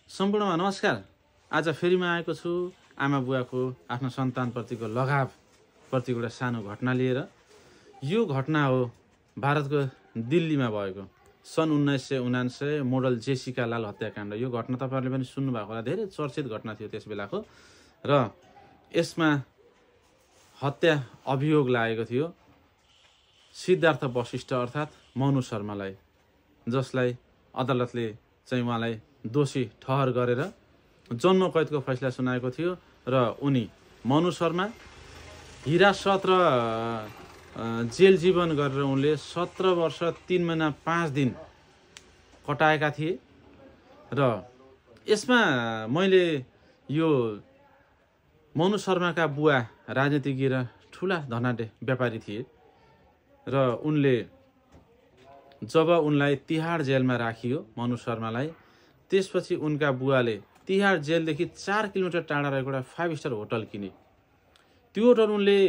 सम्पूर्णमा नमस्कार। आज फेरि म आएको छु आमा बुवाको आफ्नो सन्तानप्रतिको लगाव प्रतिको एउटा सानो घटना लिएर। यो घटना हो भारतको दिल्लीमा भएको सन् 1979 मोडल जेसिका लाल हत्याकाण्ड। यो घटना तपाईहरुले पनि सुन्नु भएको होला, धेरै चर्चित घटना थियो त्यस बेलाको। र यसमा हत्या अभियोग लागेको थियो सिद्धार्थ वशिष्ठ अर्थात् मनु शर्मालाई, जसलाई अदालतले चाहिँ उहाँलाई दोषी ठहर गरेर जन्म कैदको फैसला सुनाएको थियो। र उनी मनु शर्मा हिरासत र जेल जीवन गरेर उनले 17 वर्ष 3 महिना 5 दिन कटाएका थिए। र यसमा मैले यो मनु शर्माका बुवा राजनीतिज्ञ र ठुला धनाढ्य व्यापारी थिए र उनले जब उनलाई तिहाड जेलमा राखियो मनु शर्मालाई, त्यसपछि उनका बुवाले तिहाड जेलदेखि 4 किलोमिटर टाढा रहेको एउटा 5 स्टार होटल किने। त्यो होटल उनले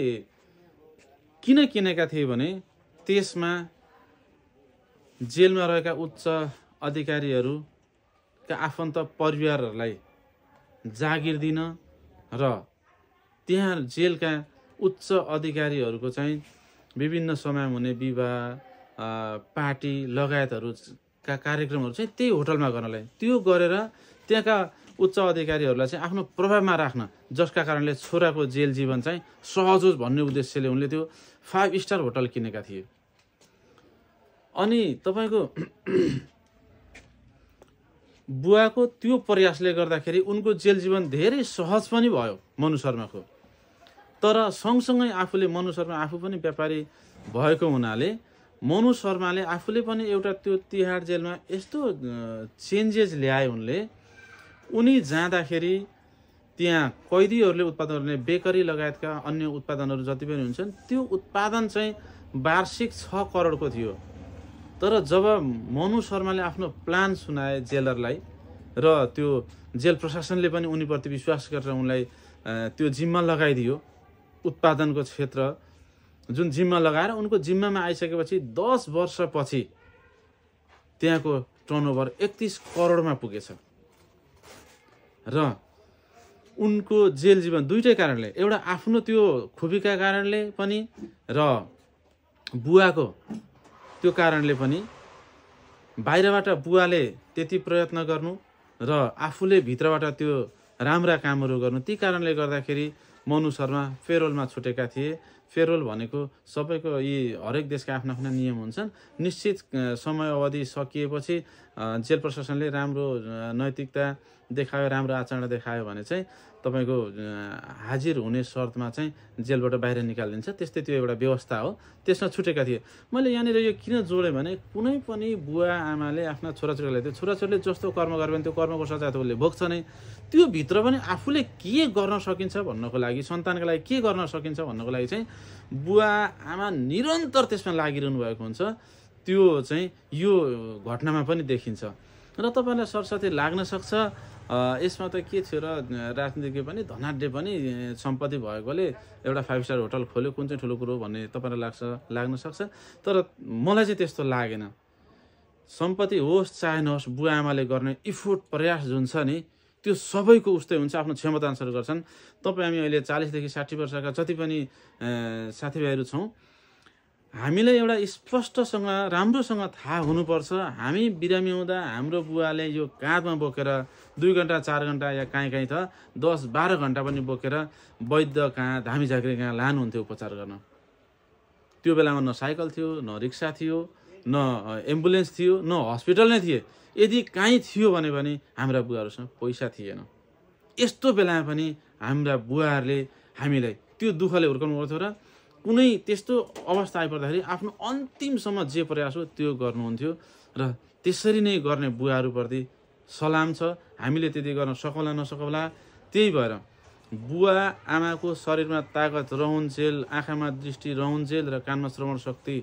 किन किनेका थिए भने त्यसमा जेलमा रहेका उच्च अधिकारीहरूका आफन्त परिवारहरूलाई जागिर दिन र त्यहाँ जेलका उच्च अधिकारीहरूको चाहिँ विभिन्न समयमा हुने विवाह, पार्टी लगायतहरूका कार्यक्रमहरू चाहिँ त्यही होटलमा गर्नलाई, त्यो गरेर त्यहाँका उच्च अधिकारीहरूलाई चाहिँ आफ्नो प्रभावमा राख्न, जसका कारणले छोराको जेल जीवन चाहिँ सहज होस् भन्ने उद्देश्यले उनले त्यो 5 स्टार होटल किनेका थिए। अनि तपाईको बुवाको त्यो प्रयासले गर्दाखेरि उनको जेल जीवन धेरै सहज पनि भयो मनु शर्माको। तर सँगसँगै आफूले मनु शर्मा आफू पनि व्यापारी भएको हुनाले मनु शर्माले आफूले पनि एउटा त्यो तिहाड जेलमा यस्तो चेन्जेस ल्याए उनी जाँदाखेरि त्यहाँ कैदीहरूले उत्पादन गर्ने बेकरी लगायतका अन्य उत्पादनहरू जति पनि हुन्छन् त्यो उत्पादन चाहिँ वार्षिक 6 करोडको थियो। तर जब मनु शर्माले आफ्नो प्लान सुनाए जेलरलाई र त्यो जेल प्रशासनले पनि उनीप्रति विश्वास गरेर उनलाई त्यो जिम्मा लगाइदियो, उत्पादनको क्षेत्र जुन जिम्मा लगाएर उनको जिम्मामा आइसकेपछि 10 वर्षपछि त्यहाँको टर्नओभर 31 करोडमा पुगेछ। र उनको जेल जीवन दुईटै कारणले, एउटा आफ्नो त्यो खुबीका कारणले पनि र बुवाको त्यो कारणले पनि, बाहिरबाट बुवाले त्यति प्रयत्न गर्नु र आफूले भित्रबाट त्यो राम्रा कामहरू गर्नु, ती कारणले गर्दाखेरि मनु शर्मा पेरोलमा छुटेका थिए। पेरोल भनेको सबैको यी हरेक देशका आफ्ना आफ्ना नियम हुन्छन्। निश्चित समय अवधि सकिएपछि जेल प्रशासनले राम्रो नैतिकता देखायो, राम्रो आचरण देखायो भने चाहिँ तपाईको हाजिर हुने शर्तमा चाहिँ जेलबाट बाहिर निकालिदिन्छ। त्यस्तै त्यो एउटा व्यवस्था हो, त्यसमा छुटेका थिए। मैले यहाँनिर यो किन जोडेँ भने कुनै पनि बुवा आमाले आफ्ना छोराछोरीलाई, त्यो छोराछोरीले जस्तो कर्म गरे भने त्यो कर्मको सजाय त उसले भोग्छ नै, त्यो भित्र पनि आफूले के गर्न सकिन्छ भन्नको लागि, सन्तानका लागि के गर्न सकिन्छ भन्नको लागि चाहिँ बुवा आमा निरन्तर त्यसमा लागिरहनु भएको हुन्छ। त्यो चाहिँ यो घटनामा पनि देखिन्छ। र तपाईलाई सरसर्ती लाग्न सक्छ यसमा त के थियो र राजनीतिज्ञ पनि धनाढ्य पनि सम्पत्ति भएकोले एउटा 5 स्टार होटल खोल्यो, कुन चाहिँ ठुलो कुरो भन्ने तपाईलाई लाग्न सक्छ। तर मलाई चाहिँ त्यस्तो लागेन। सम्पत्ति होस् चाहे नहोस्, बुवा आमाले गर्ने इफोर्ट प्रयास जुन छ नि त्यो सबैको उस्तै हुन्छ, आफ्नो क्षमता अनुसार गर्छन्। तपाईँ हामी अहिले 40 देखि 60 वर्षका जति पनि साथीभाइहरू छौँ, हामीलाई एउटा स्पष्टसँग राम्रोसँग थाहा हुनुपर्छ हामी बिरामी हुँदा हाम्रो बुवाले यो काँधमा बोकेर 2 घण्टा 4 घण्टा या काहीँ त 10-12 घण्टा पनि बोकेर वैद्य कहाँ, धामी झाँक्री कहाँ लानुहुन्थ्यो उपचार गर्न। त्यो बेलामा न साइकल थियो, न रिक्सा थियो, न एम्बुलेन्स थियो, न हस्पिटल नै थिए। यदि काहीँ थियो भने पनि हाम्रा बुवाहरूसँग पैसा थिएन। यस्तो बेलामा पनि हाम्रा बुवाहरूले हामीलाई त्यो दुःखले हुर्काउनु पर्थ्यो र कुनै त्यस्तो अवस्था आइपर्दाखेरि आफ्नो अन्तिमसम्म जे प्रयास हो त्यो गर्नुहुन्थ्यो। र त्यसरी नै गर्ने बुवाहरूप्रति सलाम छ। हामीले त्यति गर्न सकौँला नसकौँला, त्यही भएर बुवा आमाको शरीरमा ताकत रहन्जेल, आँखामा दृष्टि रहन्जेल र कानमा श्रवण शक्ति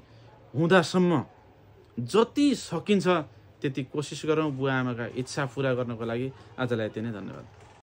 हुँदासम्म जति सकिन्छ त्यति कोसिस गरौँ बुवा आमाका इच्छा पुरा गर्नको लागि। आजलाई यति नै, धन्यवाद।